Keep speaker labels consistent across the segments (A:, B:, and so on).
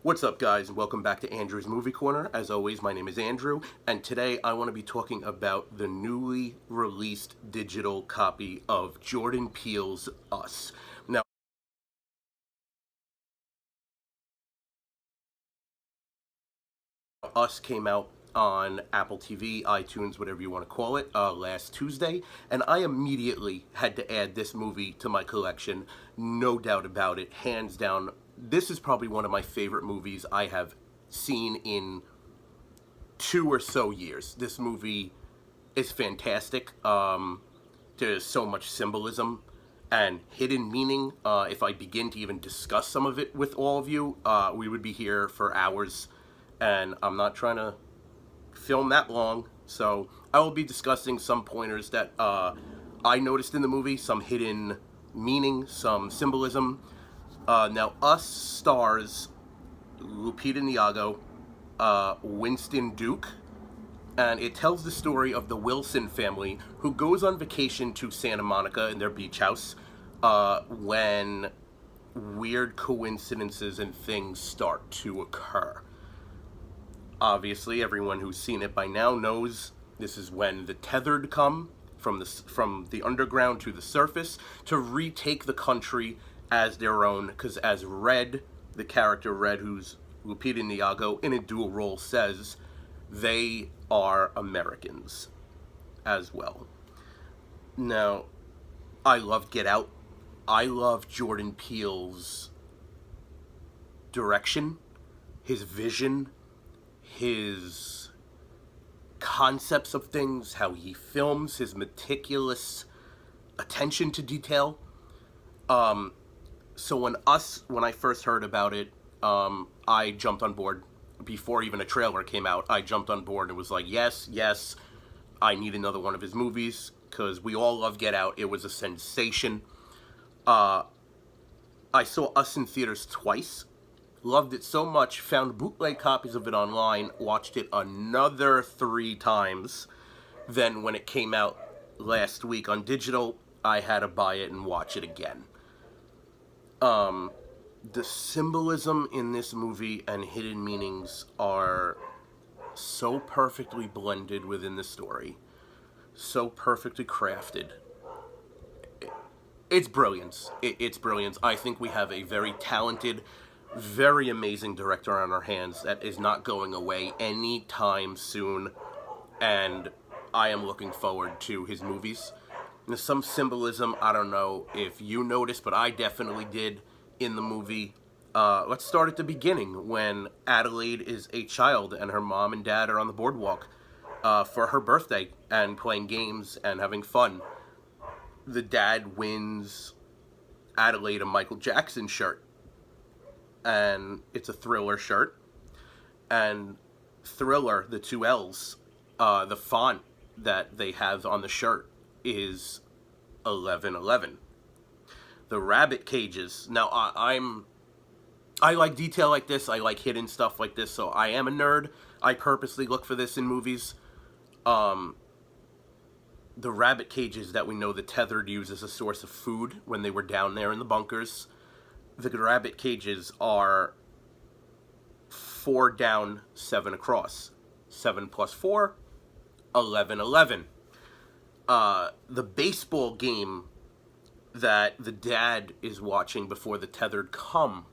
A: What's up, guys, and welcome back to Andrew's Movie Corner. As always, my name is Andrew, and today I want to be talking about the newly released digital copy of Jordan Peele's Us. Now, Us came out on Apple TV, iTunes, whatever you want to call it, last Tuesday, and I immediately had to add this movie to my collection. No doubt about it, hands down. This is probably one of my favorite movies I have seen in 2 or so years. This movie is fantastic. There's so much symbolism and hidden meaning. If I begin to even discuss some of it with all of you, we would be here for hours, and I'm not trying to film that long, so I will be discussing some pointers that I noticed in the movie, some hidden meaning, some symbolism. Now, Us stars Lupita Nyong'o, Winston Duke, and it tells the story of the Wilson family who goes on vacation to Santa Monica in their beach house when weird coincidences and things start to occur. Obviously, everyone who's seen it by now knows this is when the tethered come from the underground to the surface to retake the country as their own, because as Red, the character Red, who's Lupita Nyong'o in a dual role, says, they are Americans as well. Now, I love Get Out. I love Jordan Peele's direction, his vision, his concepts of things, how he films, his meticulous attention to detail. So when I first heard about it, I jumped on board. Before even a trailer came out, I jumped on board and was like, yes, I need another one of his movies, because we all love Get Out. It was a sensation. I saw Us in theaters twice. Loved it so much, found bootleg copies of it online, watched it another 3 times. Then when it came out last week on digital, I had to buy it and watch it again. The symbolism in this movie and hidden meanings are so perfectly blended within the story, so perfectly crafted. It's brilliance. It's brilliance. I think we have a very talented, very amazing director on our hands that is not going away anytime soon, and I am looking forward to his movies. There's some symbolism, I don't know if you noticed, but I definitely did in the movie. Let's start at the beginning, when Adelaide is a child and her mom and dad are on the boardwalk for her birthday and playing games and having fun. The dad wins Adelaide a Michael Jackson shirt, and it's a Thriller shirt, and Thriller, the 2 L's, the font that they have on the shirt is 1111. The rabbit cages. Now, I like detail like this. I like hidden stuff like this, so I am a nerd. I purposely look for this in movies. The rabbit cages that we know the tethered used as a source of food when they were down there in the bunkers. The rabbit cages are 4 down, 7 across. 7 plus 4, 11. The baseball game that the dad is watching before the tethered come,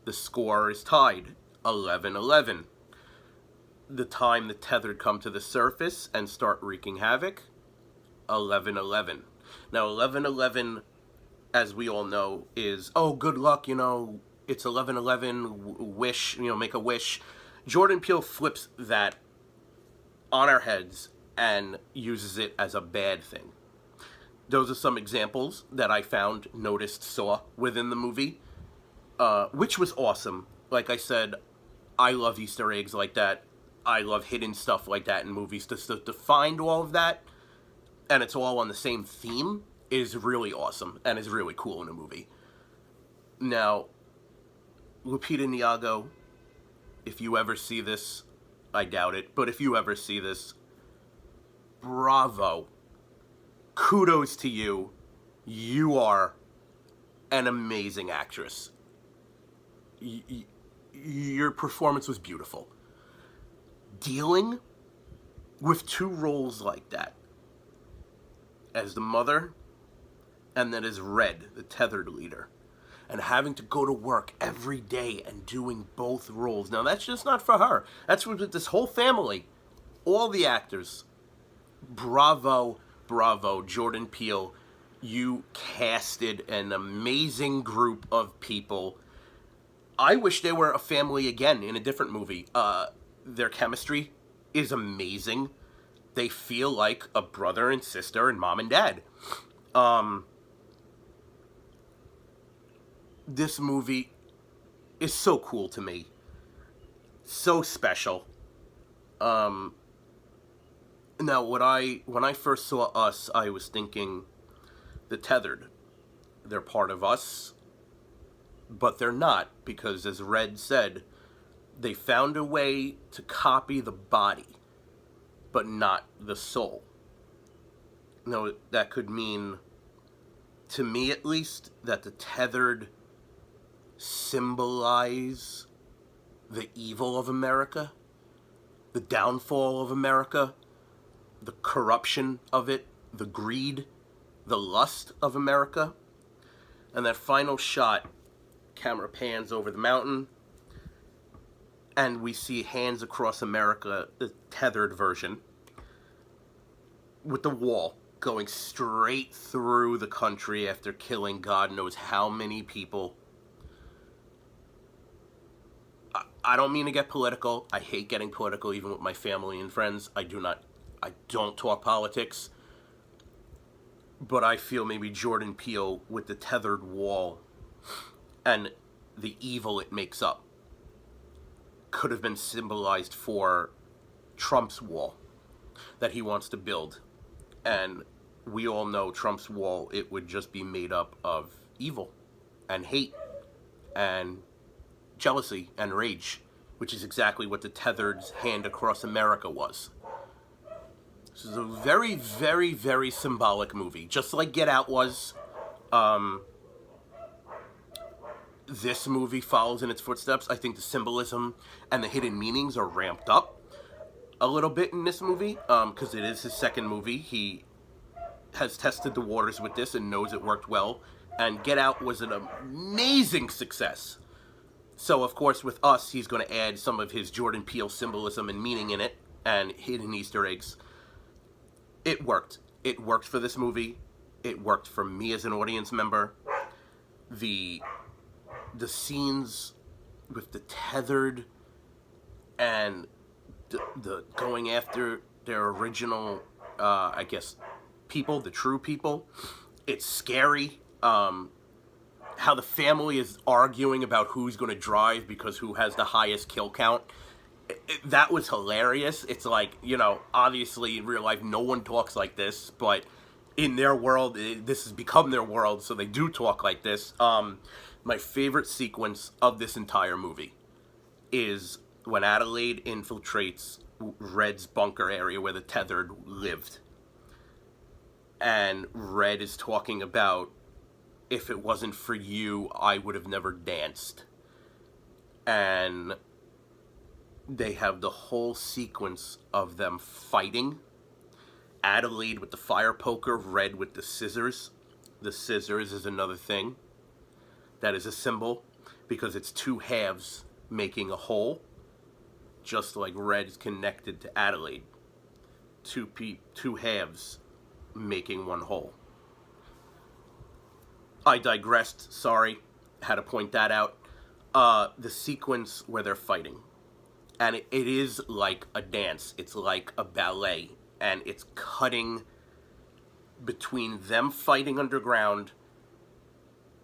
A: the score is tied, 11. The time the tethered come to the surface and start wreaking havoc, 11. Now, 11, as we all know, is, oh, good luck, it's 11, wish, make a wish. Jordan Peele flips that on our heads and uses it as a bad thing. Those are some examples that I found, noticed, saw within the movie, which was awesome. Like I said, I love Easter eggs like that. I love hidden stuff like that in movies. To find all of that, and it's all on the same theme, is really awesome and is really cool in a movie. Now, Lupita Nyong'o, if you ever see this, I doubt it, but if you ever see this, bravo. Kudos to you. You are an amazing actress. your performance was beautiful. Dealing with two roles like that, as the mother and then as Red, the tethered leader, and having to go to work every day and doing both roles. Now, that's just not for her. That's with this whole family, all the actors. Bravo, bravo, Jordan Peele. You casted an amazing group of people. I wish they were a family again in a different movie. Their chemistry is amazing. They feel like a brother and sister and mom and dad. This movie is so cool to me. So special. Now, when I first saw Us, I was thinking, the tethered, they're part of us, but they're not, because as Red said, they found a way to copy the body, but not the soul. Now, that could mean, to me at least, that the tethered symbolize the evil of America, the downfall of America, the corruption of it, the greed, the lust of America. And that final shot, camera pans over the mountain, and we see Hands Across America, the tethered version, with the wall going straight through the country after killing God knows how many people. I don't mean to get political. I hate getting political, even with my family and friends. I don't talk politics. But I feel maybe Jordan Peele, with the tethered wall and the evil it makes up, could have been symbolized for Trump's wall that he wants to build. And we all know Trump's wall, it would just be made up of evil and hate and jealousy and rage, which is exactly what the tethered's Hand Across America was. This is a very, very, very symbolic movie, just like Get Out was. This movie follows in its footsteps. I think the symbolism and the hidden meanings are ramped up a little bit in this movie, because it is his second movie. He has tested the waters with this and knows it worked well, and Get Out was an amazing success. So, of course, with Us, he's going to add some of his Jordan Peele symbolism and meaning in it, and hidden Easter eggs. It worked. It worked for this movie. It worked for me as an audience member. The scenes with the tethered and the going after their original, I guess, people, the true people. It's scary. How the family is arguing about who's going to drive because who has the highest kill count. That was hilarious. It's like, obviously in real life no one talks like this, but in their world, this has become their world, so they do talk like this. My favorite sequence of this entire movie is when Adelaide infiltrates Red's bunker area where the tethered lived. And Red is talking about, if it wasn't for you, I would have never danced. And they have the whole sequence of them fighting. Adelaide with the fire poker, Red with the scissors. The scissors is another thing. That is a symbol, because it's two halves making a whole. Just like Red is connected to Adelaide. Two halves making one whole. I digressed, sorry. Had to point that out. The sequence where they're fighting. And it is like a dance. It's like a ballet. And it's cutting between them fighting underground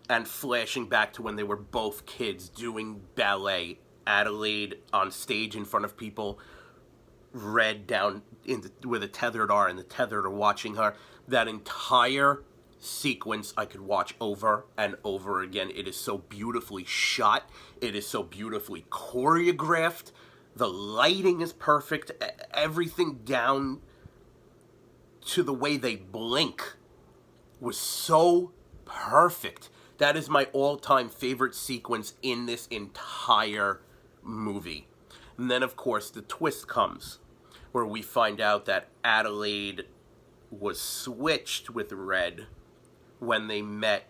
A: and flashing back to when they were both kids doing ballet. Adelaide on stage in front of people. Red down where the tethered are, and the tethered are watching her. That entire sequence I could watch over and over again. It is so beautifully shot. It is so beautifully choreographed. The lighting is perfect. Everything down to the way they blink was so perfect. That is my all-time favorite sequence in this entire movie. And then, of course, the twist comes, where we find out that Adelaide was switched with Red when they met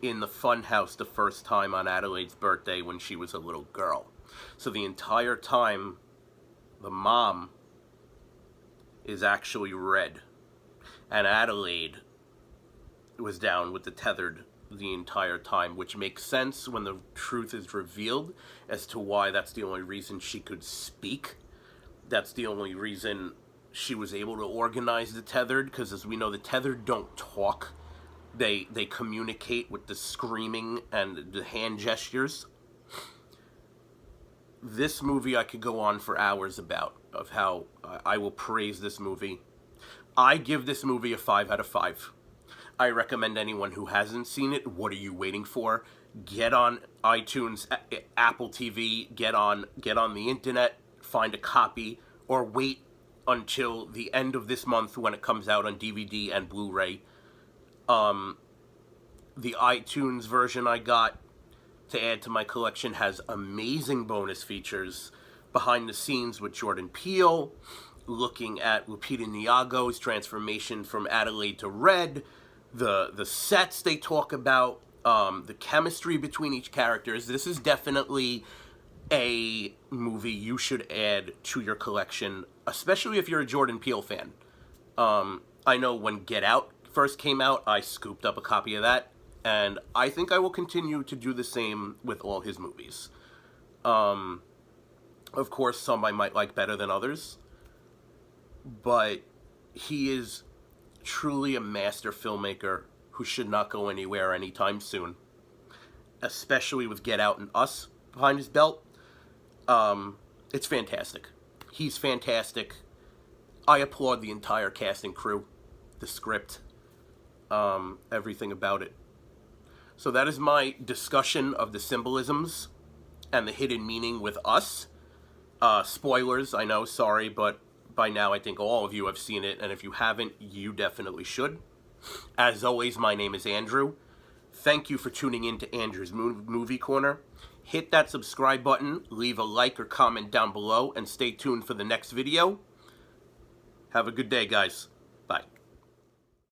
A: in the funhouse the first time on Adelaide's birthday when she was a little girl. So the entire time, the mom is actually Red, and Adelaide was down with the tethered the entire time, which makes sense when the truth is revealed as to why that's the only reason she could speak. That's the only reason she was able to organize the tethered, because as we know, the tethered don't talk. They communicate with the screaming and the hand gestures. This movie I could go on for hours about, of how I will praise this movie. I give this movie a 5 out of 5. I recommend anyone who hasn't seen it, what are you waiting for? Get on iTunes, Apple TV, get on the internet, find a copy, or wait until the end of this month when it comes out on DVD and Blu-ray. The iTunes version I got to add to my collection has amazing bonus features, behind the scenes with Jordan Peele, looking at Lupita Nyong'o's transformation from Adelaide to Red, the sets they talk about, the chemistry between each characters. This is definitely a movie you should add to your collection, especially if you're a Jordan Peele fan. I know when Get Out first came out, I scooped up a copy of that, and I think I will continue to do the same with all his movies. Of course, some I might like better than others, but he is truly a master filmmaker who should not go anywhere anytime soon, especially with Get Out and Us behind his belt. It's fantastic. He's fantastic. I applaud the entire cast and crew, the script, everything about it. So that is my discussion of the symbolisms and the hidden meaning with Us. Spoilers, I know, sorry, but by now I think all of you have seen it, and if you haven't, you definitely should. As always, my name is Andrew. Thank you for tuning in to Andrew's Movie Corner. Hit that subscribe button, leave a like or comment down below, and stay tuned for the next video. Have a good day, guys.